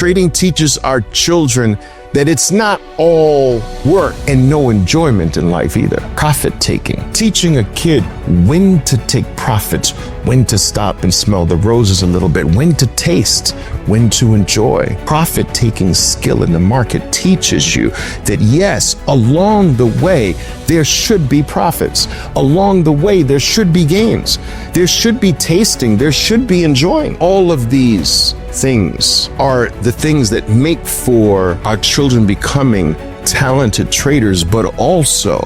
Trading teaches our children that it's not all work and no enjoyment in life either. Profit taking. Teaching a kid when to take profits, when to stop and smell the roses a little bit, when to taste, when to enjoy. Profit taking skill in the market teaches you that yes, along the way, there should be profits. Along the way, there should be gains. There should be tasting. There should be enjoying. All of these things are the things that make for our children becoming talented traders, but also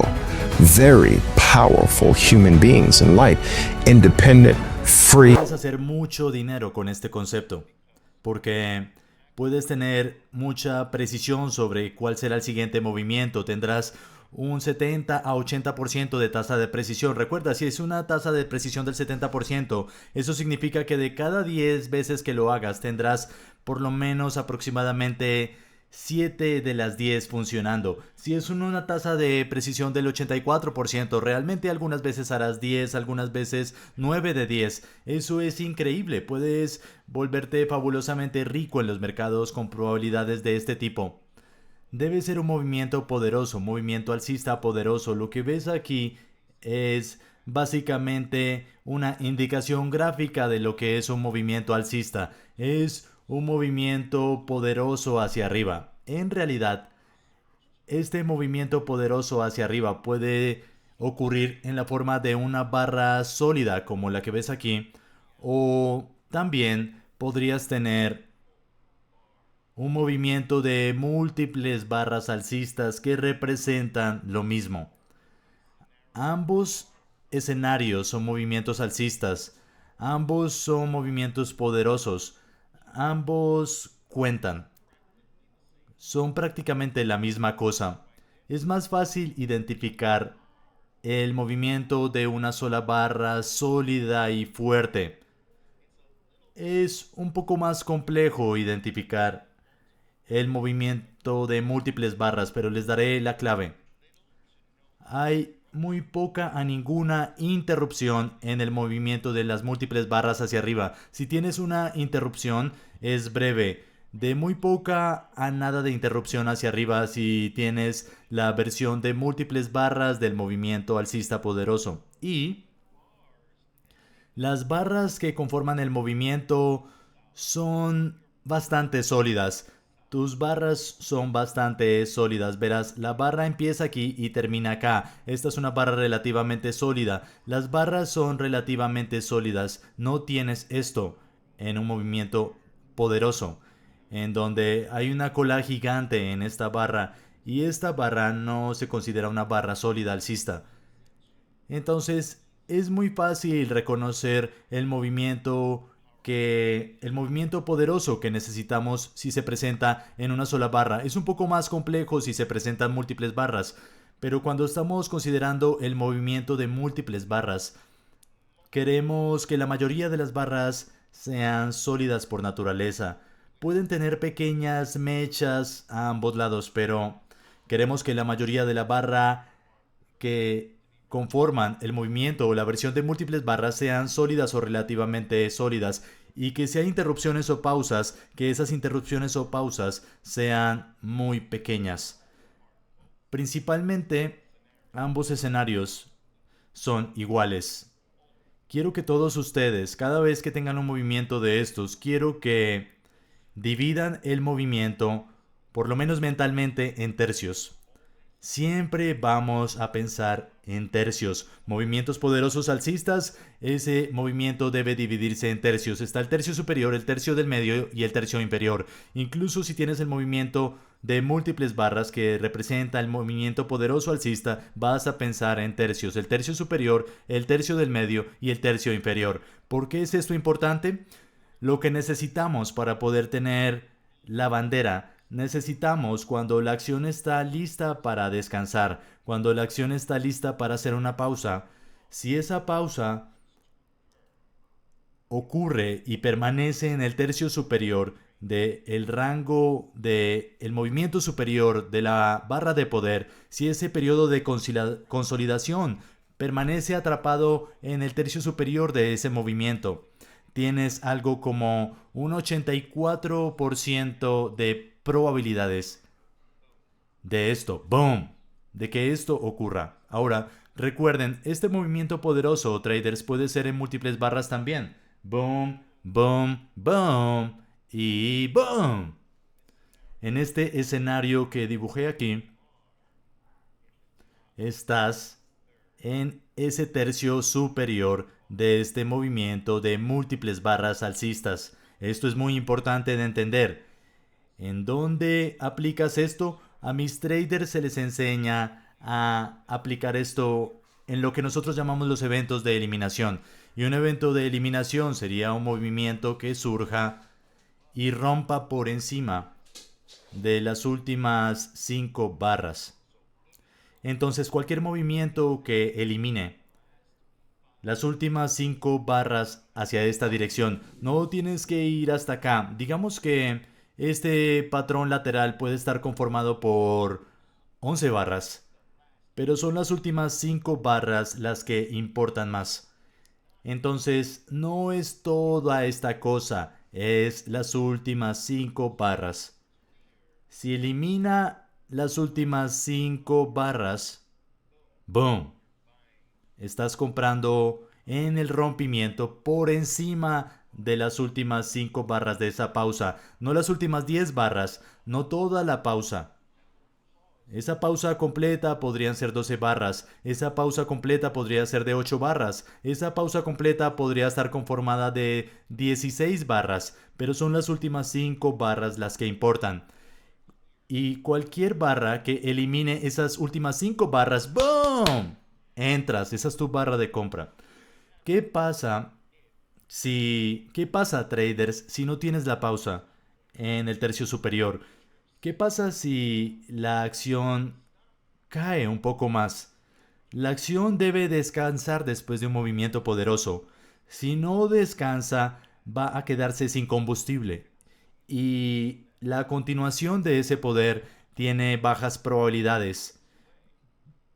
very powerful human beings in life, independent, free. Puedes hacer mucho dinero con este concepto, porque puedes tener mucha precisión sobre cuál será el siguiente movimiento. Tendrás un 70 a 80% de tasa de precisión. Recuerda, si es una tasa de precisión del 70%, eso significa que de cada 10 veces que lo hagas, tendrás por lo menos aproximadamente 7 de las 10 funcionando. Si es una tasa de precisión del 84%, realmente algunas veces harás 10, algunas veces 9 de 10. Eso es increíble. Puedes volverte fabulosamente rico en los mercados con probabilidades de este tipo. Debe ser un movimiento poderoso, un movimiento alcista poderoso. Lo que ves aquí es básicamente una indicación gráfica de lo que es un movimiento alcista. Es un movimiento poderoso hacia arriba. En realidad, este movimiento poderoso hacia arriba puede ocurrir en la forma de una barra sólida como la que ves aquí, o también podrías tener un movimiento de múltiples barras alcistas que representan lo mismo. Ambos escenarios son movimientos alcistas. Ambos son movimientos poderosos. Ambos cuentan. Son prácticamente la misma cosa. Es más fácil identificar el movimiento de una sola barra sólida y fuerte. Es un poco más complejo identificar el movimiento de múltiples barras, pero les daré la clave. Hay muy poca a ninguna interrupción en el movimiento de las múltiples barras hacia arriba. Si tienes una interrupción, es breve. De muy poca a nada de interrupción hacia arriba si tienes la versión de múltiples barras del movimiento alcista poderoso. Y las barras que conforman el movimiento son bastante sólidas. Tus barras son bastante sólidas. Verás, la barra empieza aquí y termina acá. Esta es una barra relativamente sólida. Las barras son relativamente sólidas. No tienes esto en un movimiento poderoso, en donde hay una cola gigante en esta barra y esta barra no se considera una barra sólida alcista. Entonces es muy fácil reconocer el movimiento poderoso que necesitamos si se presenta en una sola barra. Es un poco más complejo si se presentan múltiples barras, pero cuando estamos considerando el movimiento de múltiples barras, queremos que la mayoría de las barras sean sólidas por naturaleza. Pueden tener pequeñas mechas a ambos lados, pero queremos que la mayoría de la barra que conforman el movimiento o la versión de múltiples barras sean sólidas o relativamente sólidas, y que si hay interrupciones o pausas, que esas interrupciones o pausas sean muy pequeñas. Principalmente, ambos escenarios son iguales. Quiero que todos ustedes, cada vez que tengan un movimiento de estos, quiero que dividan el movimiento, por lo menos mentalmente, en tercios. Siempre vamos a pensar en tercios. Movimientos poderosos alcistas, ese movimiento debe dividirse en tercios. Está el tercio superior, el tercio del medio y el tercio inferior. Incluso si tienes el movimiento de múltiples barras que representa el movimiento poderoso alcista, vas a pensar en tercios. El tercio superior, el tercio del medio y el tercio inferior. ¿Por qué es esto importante? Lo que necesitamos para poder tener la bandera. Necesitamos cuando la acción está lista para descansar, cuando la acción está lista para hacer una pausa. Si esa pausa ocurre y permanece en el tercio superior del rango del movimiento superior de la barra de poder, si ese periodo de consolidación permanece atrapado en el tercio superior de ese movimiento, tienes algo como un 84% de probabilidades de esto, boom, de que esto ocurra. Ahora, recuerden, este movimiento poderoso, traders, puede ser en múltiples barras también. Boom, boom, boom y boom. En este escenario que dibujé aquí, estás en ese tercio superior de este movimiento de múltiples barras alcistas. Esto es muy importante de entender. ¿En dónde aplicas esto? A mis traders se les enseña a aplicar esto en lo que nosotros llamamos los eventos de eliminación. Y un evento de eliminación sería un movimiento que surja y rompa por encima de las últimas 5 barras. Entonces cualquier movimiento que elimine las últimas 5 barras hacia esta dirección, no tienes que ir hasta acá. Digamos que este patrón lateral puede estar conformado por 11 barras, pero son las últimas 5 barras las que importan más. Entonces no es toda esta cosa, es las últimas 5 barras. Si elimina las últimas 5 barras, boom, estás comprando en el rompimiento por encima de las últimas 5 barras de esa pausa, no las últimas 10 barras, no toda la pausa. Esa pausa completa podrían ser 12 barras, esa pausa completa podría ser de 8 barras, esa pausa completa podría estar conformada de 16 barras, pero son las últimas 5 barras las que importan. Y cualquier barra que elimine esas últimas 5 barras, ¡boom! Entras, esa es tu barra de compra. ¿Qué pasa traders, si no tienes la pausa en el tercio superior? ¿Qué pasa si la acción cae un poco más? La acción debe descansar después de un movimiento poderoso. Si no descansa, va a quedarse sin combustible. Y la continuación de ese poder tiene bajas probabilidades.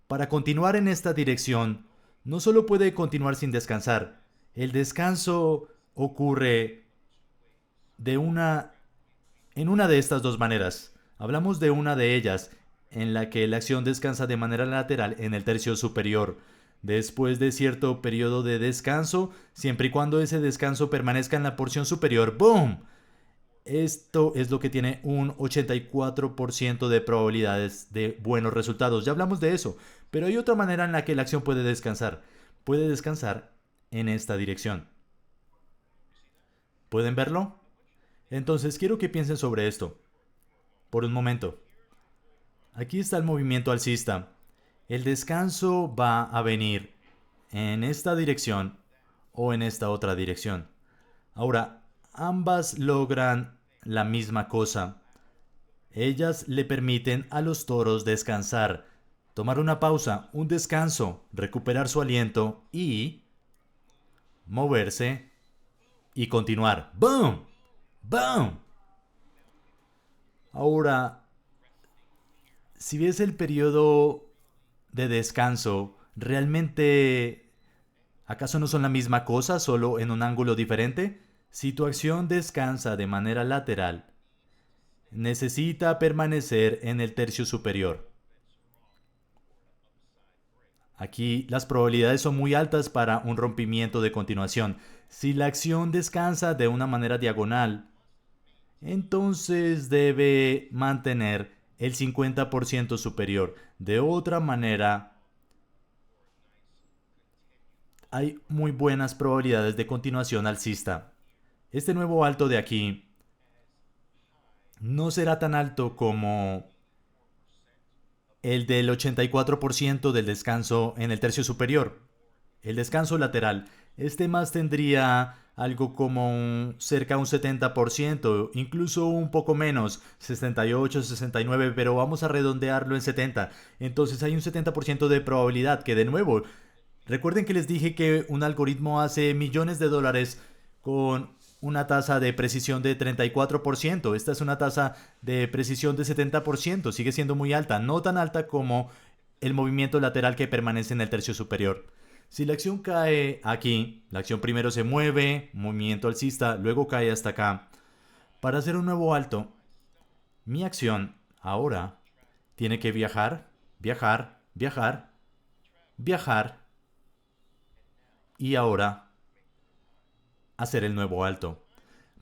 Para continuar en esta dirección, no solo puede continuar sin descansar. El descanso ocurre en una de estas dos maneras. Hablamos de una de ellas, en la que la acción descansa de manera lateral en el tercio superior. Después de cierto periodo de descanso, siempre y cuando ese descanso permanezca en la porción superior, ¡boom! Esto es lo que tiene un 84% de probabilidades de buenos resultados. Ya hablamos de eso, pero hay otra manera en la que la acción puede descansar. Puede descansar en esta dirección. ¿Pueden verlo? Entonces quiero que piensen sobre esto por un momento. Aquí está el movimiento alcista. El descanso va a venir en esta dirección o en esta otra dirección. Ahora, ambas logran la misma cosa. Ellas le permiten a los toros descansar, tomar una pausa, un descanso, recuperar su aliento y moverse y continuar. ¡Boom! ¡Boom! Ahora, si ves el periodo de descanso, ¿realmente acaso no son la misma cosa, solo en un ángulo diferente? Si tu acción descansa de manera lateral, necesita permanecer en el tercio superior. Aquí las probabilidades son muy altas para un rompimiento de continuación. Si la acción descansa de una manera diagonal, entonces debe mantener el 50% superior. De otra manera, hay muy buenas probabilidades de continuación alcista. Este nuevo alto de aquí no será tan alto como el del 84% del descanso en el tercio superior. El descanso lateral, este más tendría algo como cerca a un 70%, incluso un poco menos, 68, 69, pero vamos a redondearlo en 70. Entonces hay un 70% de probabilidad que, de nuevo, recuerden que les dije que un algoritmo hace millones de dólares con una tasa de precisión de 34%. Esta es una tasa de precisión de 70%. Sigue siendo muy alta, no tan alta como el movimiento lateral que permanece en el tercio superior. Si la acción cae aquí, la acción primero se mueve, movimiento alcista, luego cae hasta acá. Para hacer un nuevo alto, mi acción ahora tiene que viajar, viajar, viajar, viajar y ahora hacer el nuevo alto.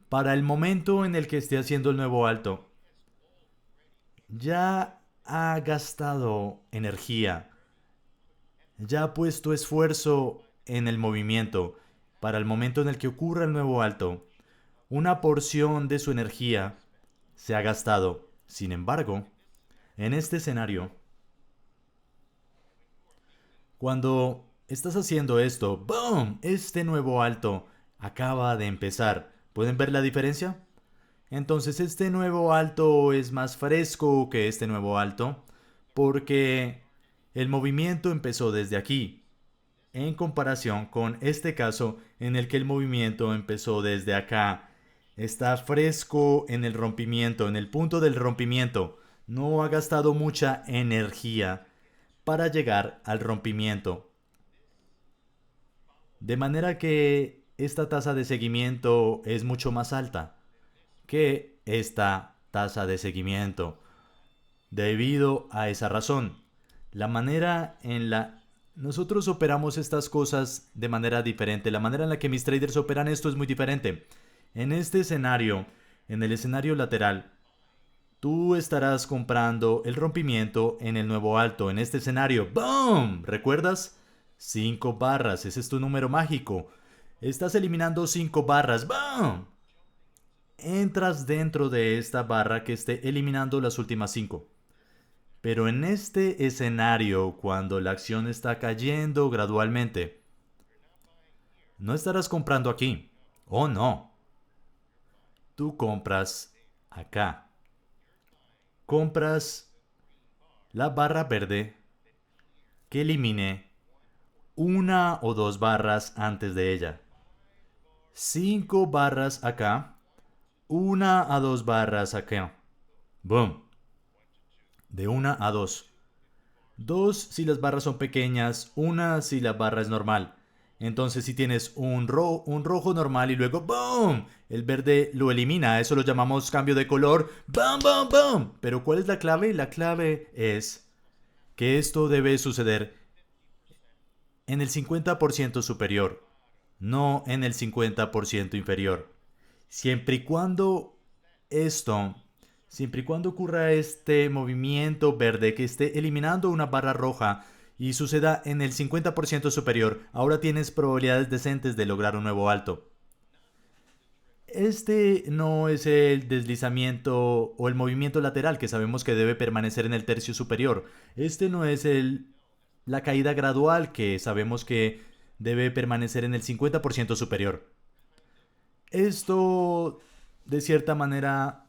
Para el momento en el que esté haciendo el nuevo alto, ya ha gastado energía, ya ha puesto esfuerzo en el movimiento. Para el momento en el que ocurra el nuevo alto, una porción de su energía se ha gastado. Sin embargo, en este escenario, cuando estás haciendo esto, ¡boom! Este nuevo alto acaba de empezar. ¿Pueden ver la diferencia? Entonces este nuevo alto es más fresco que este nuevo alto porque el movimiento empezó desde aquí, en comparación con este caso en el que el movimiento empezó desde acá. Está fresco en el rompimiento, en el punto del rompimiento. No ha gastado mucha energía para llegar al rompimiento. De manera que esta tasa de seguimiento es mucho más alta que esta tasa de seguimiento. Debido a esa razón, la manera en la nosotros operamos estas cosas de manera diferente. La manera en la que mis traders operan esto es muy diferente. En este escenario, en el escenario lateral, tú estarás comprando el rompimiento en el nuevo alto. En este escenario, ¡boom! ¿Recuerdas? 5 barras, ese es tu número mágico. Estás eliminando 5 barras, ¡boom! Entras dentro de esta barra que esté eliminando las últimas 5. Pero en este escenario, cuando la acción está cayendo gradualmente, no estarás comprando aquí. Oh, no. Tú compras acá. Compras la barra verde que elimine 1 o 2 barras antes de ella. 5 barras acá. 1 a 2 barras acá. Boom. De 1 a 2. 2 si las barras son pequeñas, 1 si la barra es normal. Entonces si tienes un rojo normal y luego ¡boom! El verde lo elimina, eso lo llamamos cambio de color. ¡Bum, bum, bum! Pero ¿cuál es la clave? La clave es que esto debe suceder en el 50% superior, no en el 50% inferior. Siempre y cuando esto Siempre y cuando ocurra este movimiento verde que esté eliminando una barra roja y suceda en el 50% superior, ahora tienes probabilidades decentes de lograr un nuevo alto. Este no es el deslizamiento o el movimiento lateral que sabemos que debe permanecer en el tercio superior. Este no es la caída gradual que sabemos que debe permanecer en el 50% superior. Esto, de cierta manera,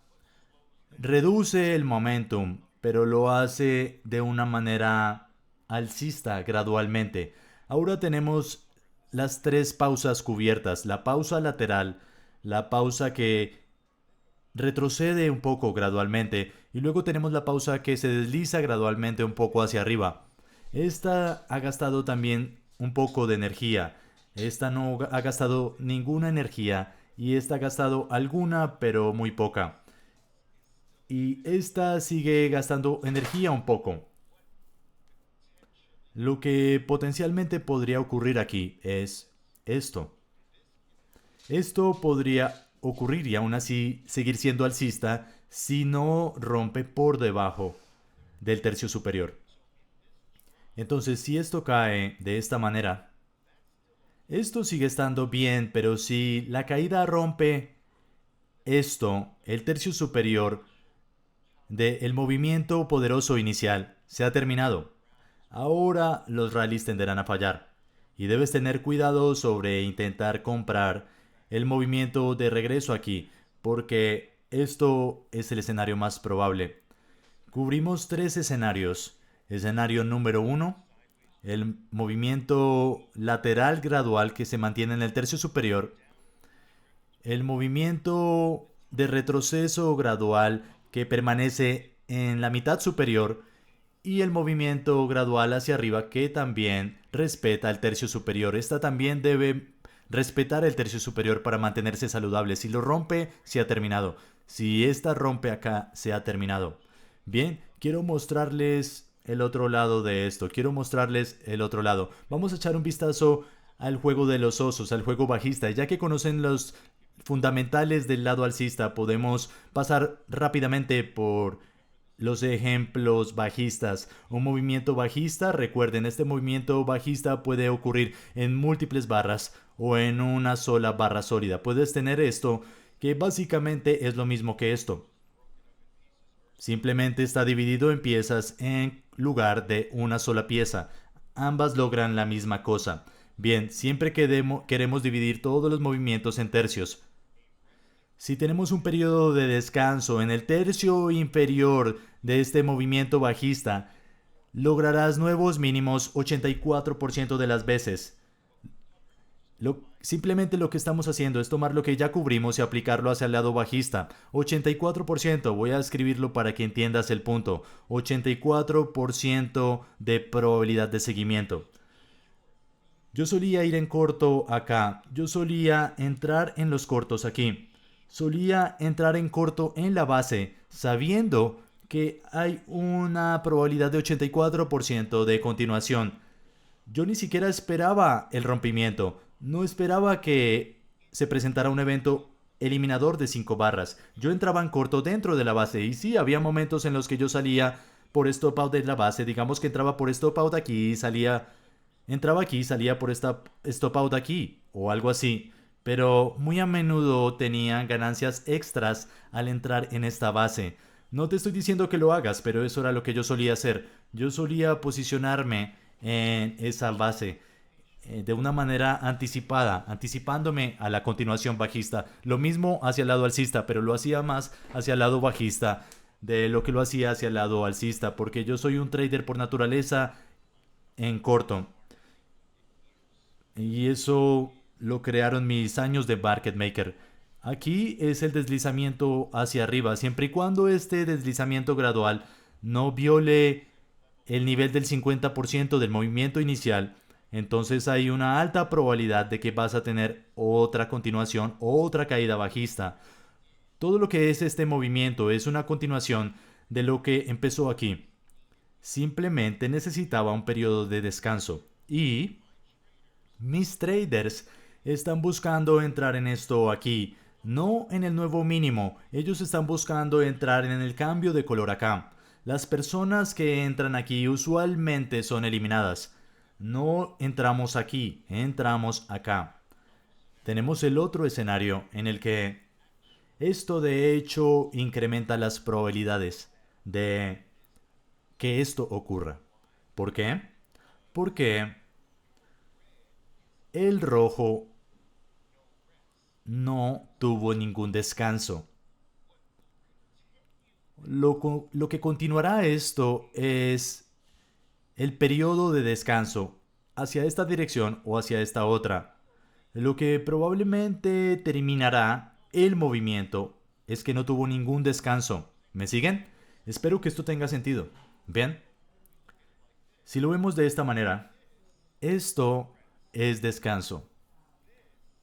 reduce el momentum, pero lo hace de una manera alcista gradualmente. Ahora tenemos las 3 pausas cubiertas. La pausa lateral, la pausa que retrocede un poco gradualmente y luego tenemos la pausa que se desliza gradualmente un poco hacia arriba. Esta ha gastado también un poco de energía. Esta no ha gastado ninguna energía y esta ha gastado alguna pero muy poca. Y esta sigue gastando energía un poco. Lo que potencialmente podría ocurrir aquí es esto. Esto podría ocurrir y aún así seguir siendo alcista si no rompe por debajo del tercio superior. Entonces, si esto cae de esta manera, esto sigue estando bien, pero si la caída rompe esto, el tercio superior, del movimiento poderoso inicial se ha terminado. Ahora los rallies tenderán a fallar y debes tener cuidado sobre intentar comprar el movimiento de regreso aquí, porque esto es el escenario más probable. Cubrimos 3 escenarios. Escenario número 1, el movimiento lateral gradual que se mantiene en el tercio superior. El movimiento de retroceso gradual que permanece en la mitad superior y el movimiento gradual hacia arriba que también respeta el tercio superior. Esta también debe respetar el tercio superior para mantenerse saludable. Si lo rompe, se ha terminado. Si esta rompe acá, se ha terminado. Bien, quiero mostrarles el otro lado de esto. Quiero mostrarles el otro lado. Vamos a echar un vistazo al juego de los osos, al juego bajista. Ya que conocen los fundamentales del lado alcista, podemos pasar rápidamente por los ejemplos bajistas. Un movimiento bajista, recuerden, este movimiento bajista puede ocurrir en múltiples barras o en una sola barra sólida. Puedes tener esto, que básicamente es lo mismo que esto. Simplemente está dividido en piezas en lugar de una sola pieza. Ambas logran la misma cosa. Bien, siempre queremos dividir todos los movimientos en tercios. Si tenemos un periodo de descanso en el tercio inferior de este movimiento bajista, lograrás nuevos mínimos 84% de las veces. Simplemente lo que estamos haciendo es tomar lo que ya cubrimos y aplicarlo hacia el lado bajista. 84%, voy a escribirlo para que entiendas el punto. 84% de probabilidad de seguimiento. Yo solía ir en corto acá. Yo solía entrar en los cortos aquí. Solía entrar en corto en la base, sabiendo que hay una probabilidad de 84% de continuación. Yo ni siquiera esperaba el rompimiento. No esperaba que se presentara un evento eliminador de 5 barras. Yo entraba en corto dentro de la base. Y sí, había momentos en los que yo salía por stop out de la base. Digamos que entraba por stop out aquí, entraba aquí, salía por esta stop out aquí, o algo así. Pero muy a menudo tenían ganancias extras al entrar en esta base. No te estoy diciendo que lo hagas, pero eso era lo que yo solía hacer. Yo solía posicionarme en esa base de una manera anticipada, anticipándome a la continuación bajista. Lo mismo hacia el lado alcista, pero lo hacía más hacia el lado bajista de lo que lo hacía hacia el lado alcista, porque yo soy un trader por naturaleza en corto. Y eso lo crearon mis años de market maker. Aquí es el deslizamiento hacia arriba, siempre y cuando este deslizamiento gradual no viole el nivel del 50% del movimiento inicial, entonces hay una alta probabilidad de que vas a tener otra continuación o otra caída bajista. Todo lo que es este movimiento es una continuación de lo que empezó aquí. Simplemente necesitaba un periodo de descanso y mis traders están buscando entrar en esto aquí, no en el nuevo mínimo. Ellos están buscando entrar en el cambio de color acá. Las personas que entran aquí usualmente son eliminadas. No entramos aquí, entramos acá. Tenemos el otro escenario en el que esto de hecho incrementa las probabilidades de que esto ocurra. ¿Por qué? Porque el rojo no tuvo ningún descanso. Lo que continuará esto es el periodo de descanso hacia esta dirección o hacia esta otra. Lo que probablemente terminará el movimiento es que no tuvo ningún descanso. ¿Me siguen? Espero que esto tenga sentido. ¿Bien? Si lo vemos de esta manera, esto es descanso.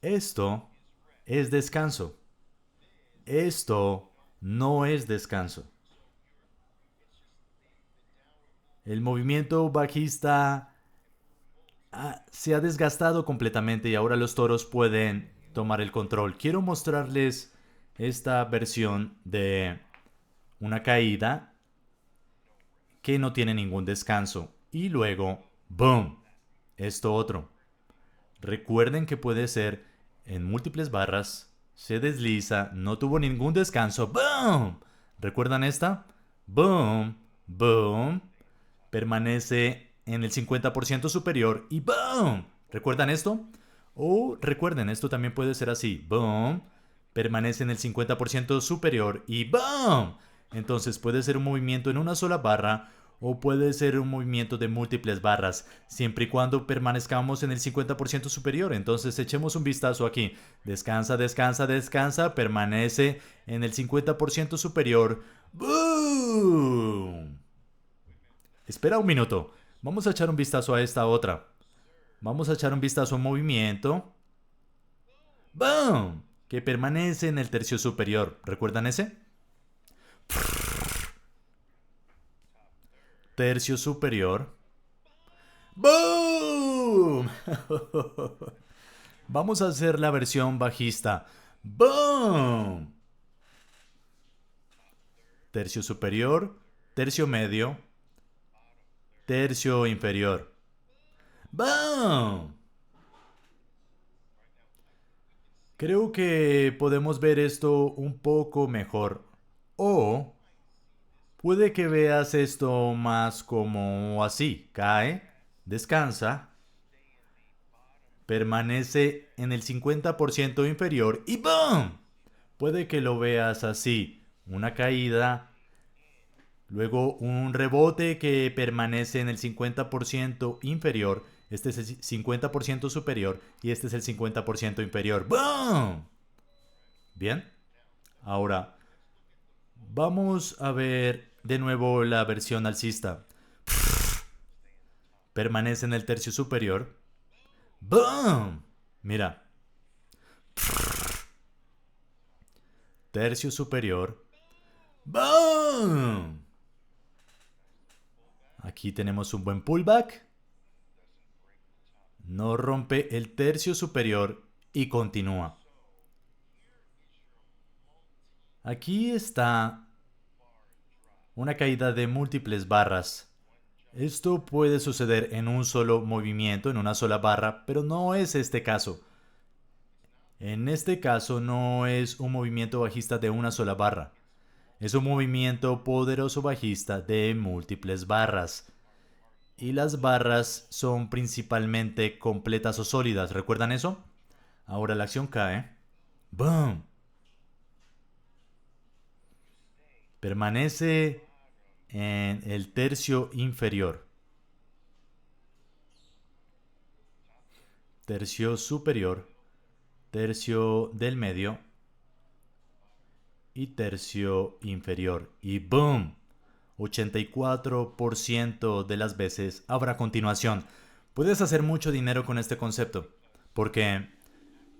Esto es descanso. Esto no es descanso. El movimiento bajista se ha desgastado completamente y ahora los toros pueden tomar el control. Quiero mostrarles esta versión de una caída que no tiene ningún descanso. Y luego, ¡boom! Esto otro. Recuerden que puede ser en múltiples barras, se desliza, no tuvo ningún descanso. ¡Boom! ¿Recuerdan esta? ¡Boom! ¡Boom! Permanece en el 50% superior y ¡boom! ¿Recuerdan esto? O recuerden, esto también puede ser así. ¡Boom! Permanece en el 50% superior y ¡boom! Entonces puede ser un movimiento en una sola barra o puede ser un movimiento de múltiples barras, siempre y cuando permanezcamos en el 50% superior. Entonces echemos un vistazo aquí. Descansa, descansa, descansa, permanece en el 50% superior. ¡Boom! Espera un minuto. Vamos a echar un vistazo a esta otra. Vamos a echar un vistazo a un movimiento. ¡Boom! Que permanece en el tercio superior. ¿Recuerdan ese? Tercio superior. ¡Boom! Vamos a hacer la versión bajista. ¡Boom! Tercio superior, tercio medio, tercio inferior. ¡Boom! Creo que podemos ver esto un poco mejor. O puede que veas esto más como así. Cae, descansa, permanece en el 50% inferior y ¡boom! Puede que lo veas así. Una caída, luego un rebote que permanece en el 50% inferior. Este es el 50% superior y este es el 50% inferior. ¡Boom! Bien. Ahora, vamos a ver de nuevo la versión alcista. Permanece en el tercio superior. ¡Boom! Mira. Tercio superior. ¡Boom! Aquí tenemos un buen pullback. No rompe el tercio superior y continúa. Aquí está una caída de múltiples barras. Esto puede suceder en un solo movimiento, en una sola barra, pero no es este caso. En este caso no es un movimiento bajista de una sola barra. Es un movimiento poderoso bajista de múltiples barras. Y las barras son principalmente completas o sólidas. ¿Recuerdan eso? Ahora la acción cae. ¡Boom! Permanece en el tercio inferior. Tercio superior. Tercio del medio. Y tercio inferior. Y ¡boom! 84% de las veces habrá continuación. Puedes hacer mucho dinero con este concepto, porque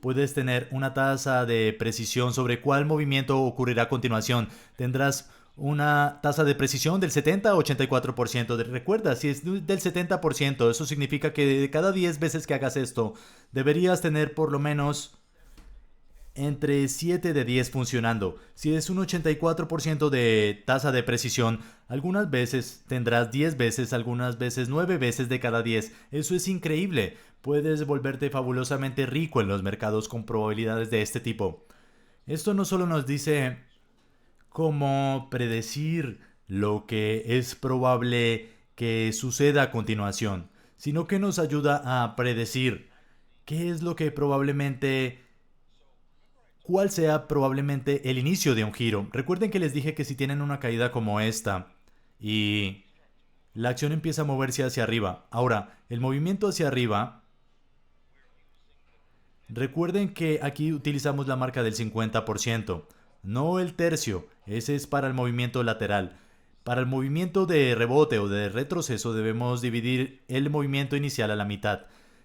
puedes tener una tasa de precisión sobre cuál movimiento ocurrirá a continuación. Tendrás una tasa de precisión del 70 a 84%. Recuerda, si es del 70%, eso significa que de cada 10 veces que hagas esto, deberías tener por lo menos entre 7 de 10 funcionando. Si es un 84% de tasa de precisión, algunas veces tendrás 10 veces, algunas veces 9 veces de cada 10. Eso es increíble. Puedes volverte fabulosamente rico en los mercados con probabilidades de este tipo. Esto no solo nos dice cómo predecir lo que es probable que suceda a continuación, sino que nos ayuda a predecir qué es lo que probablemente cuál sea probablemente el inicio de un giro. Recuerden que les dije que si tienen una caída como esta y la acción empieza a moverse hacia arriba. Ahora, el movimiento hacia arriba, recuerden que aquí utilizamos la marca del 50%, no el tercio. Ese es para el movimiento lateral. Para el movimiento de rebote o de retroceso debemos dividir el movimiento inicial a la mitad.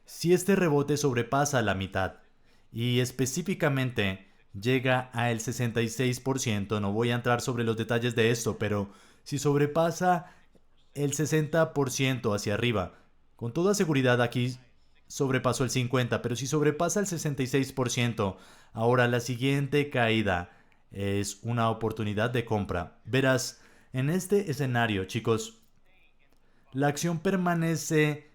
Si este rebote sobrepasa la mitad y específicamente llega al 66%, no voy a entrar sobre los detalles de esto, pero si sobrepasa el 60% hacia arriba, con toda seguridad aquí sobrepasó el 50%, pero si sobrepasa el 66%, ahora la siguiente caída es una oportunidad de compra. Verás, en este escenario, chicos, la acción permanece,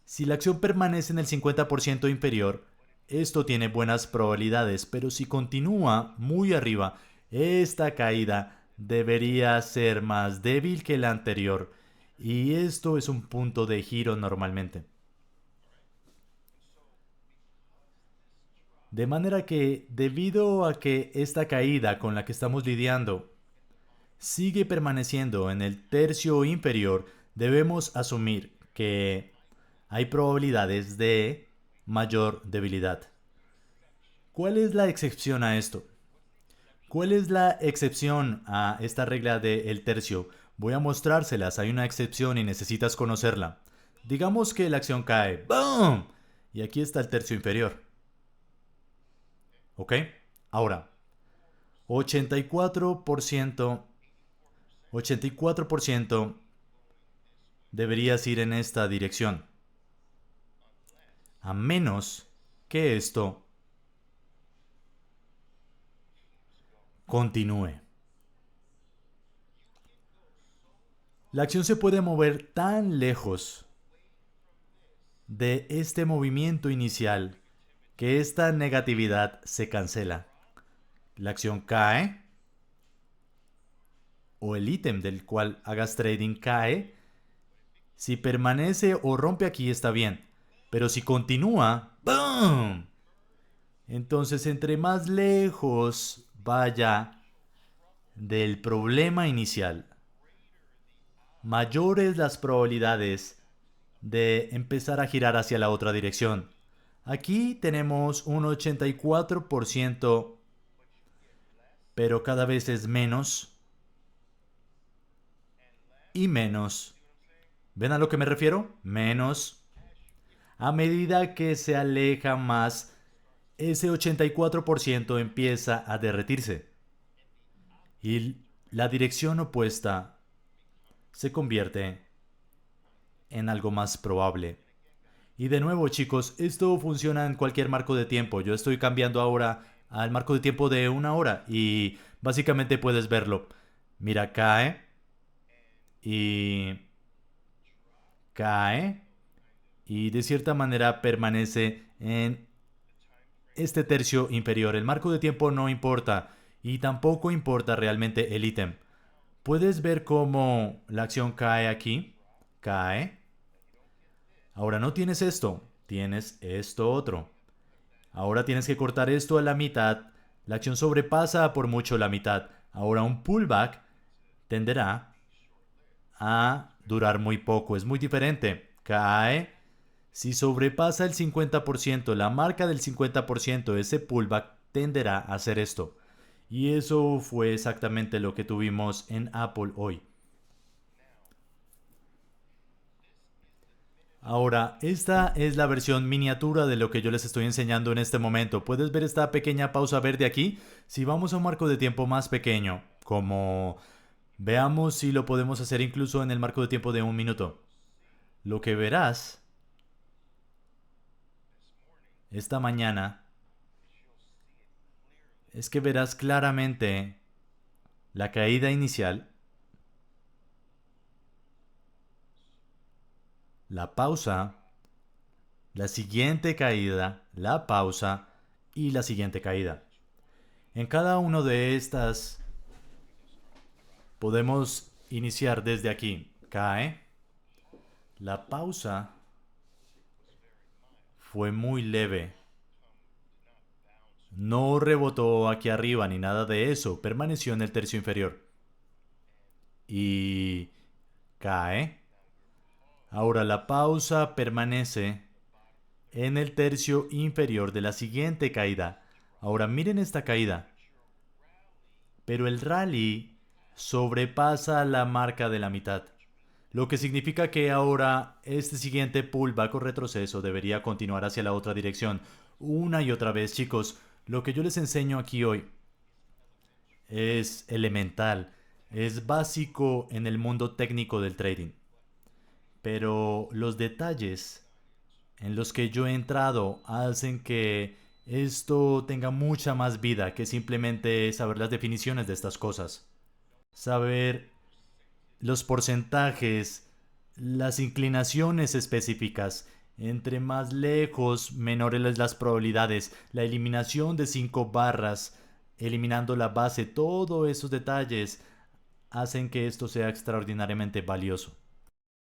si la acción permanece en el 50% inferior, esto tiene buenas probabilidades, pero si continúa muy arriba, esta caída debería ser más débil que la anterior, y esto es un punto de giro normalmente. De manera que, debido a que esta caída con la que estamos lidiando sigue permaneciendo en el tercio inferior, debemos asumir que hay probabilidades de mayor debilidad. ¿Cuál es la excepción a esto? ¿Cuál es la excepción a esta regla del tercio? Voy a mostrárselas. Hay una excepción y necesitas conocerla. Digamos que la acción cae. ¡Boom! Y aquí está el tercio inferior. ¿Ok? Ahora, 84%, 84% deberías ir en esta dirección. A menos que esto continúe. La acción se puede mover tan lejos de este movimiento inicial que esta negatividad se cancela. La acción cae, o el ítem del cual hagas trading cae. Si permanece o rompe aquí está bien, pero si continúa, ¡boom! Entonces, entre más lejos vaya del problema inicial, mayores las probabilidades de empezar a girar hacia la otra dirección. Aquí tenemos un 84%, pero cada vez es menos y menos. ¿Ven a lo que me refiero? Menos. A medida que se aleja más, ese 84% empieza a derretirse. Y la dirección opuesta se convierte en algo más probable. Y de nuevo, chicos, esto funciona en cualquier marco de tiempo. Yo estoy cambiando ahora al marco de tiempo de 1 hora y básicamente puedes verlo. Mira, cae y cae y de cierta manera permanece en este tercio inferior. El marco de tiempo no importa y tampoco importa realmente el ítem. Puedes ver cómo la acción cae aquí. Cae. Ahora no tienes esto, tienes esto otro. Ahora tienes que cortar esto a la mitad. La acción sobrepasa por mucho la mitad. Ahora un pullback tenderá a durar muy poco. Es muy diferente. Cae. Si sobrepasa el 50%, la marca del 50%, ese pullback tenderá a hacer esto. Y eso fue exactamente lo que tuvimos en Apple hoy. Ahora, esta es la versión miniatura de lo que yo les estoy enseñando en este momento. ¿Puedes ver esta pequeña pausa verde aquí? Si vamos a un marco de tiempo más pequeño, como veamos si lo podemos hacer incluso en el marco de tiempo de 1 minuto. Lo que verás esta mañana es que verás claramente la caída inicial, la pausa, la siguiente caída, la pausa y la siguiente caída. En cada uno de estas podemos iniciar desde aquí. Cae. La pausa fue muy leve. No rebotó aquí arriba ni nada de eso. Permaneció en el tercio inferior. Y cae. Ahora la pausa permanece en el tercio inferior de la siguiente caída. Ahora miren esta caída. Pero el rally sobrepasa la marca de la mitad. Lo que significa que ahora este siguiente pullback o retroceso debería continuar hacia la otra dirección. Una y otra vez, chicos. Lo que yo les enseño aquí hoy es elemental. Es básico en el mundo técnico del trading. Pero los detalles en los que yo he entrado hacen que esto tenga mucha más vida que simplemente saber las definiciones de estas cosas. Saber los porcentajes, las inclinaciones específicas. Entre más lejos, menores las probabilidades. La eliminación de 5 barras, eliminando la base, todos esos detalles hacen que esto sea extraordinariamente valioso.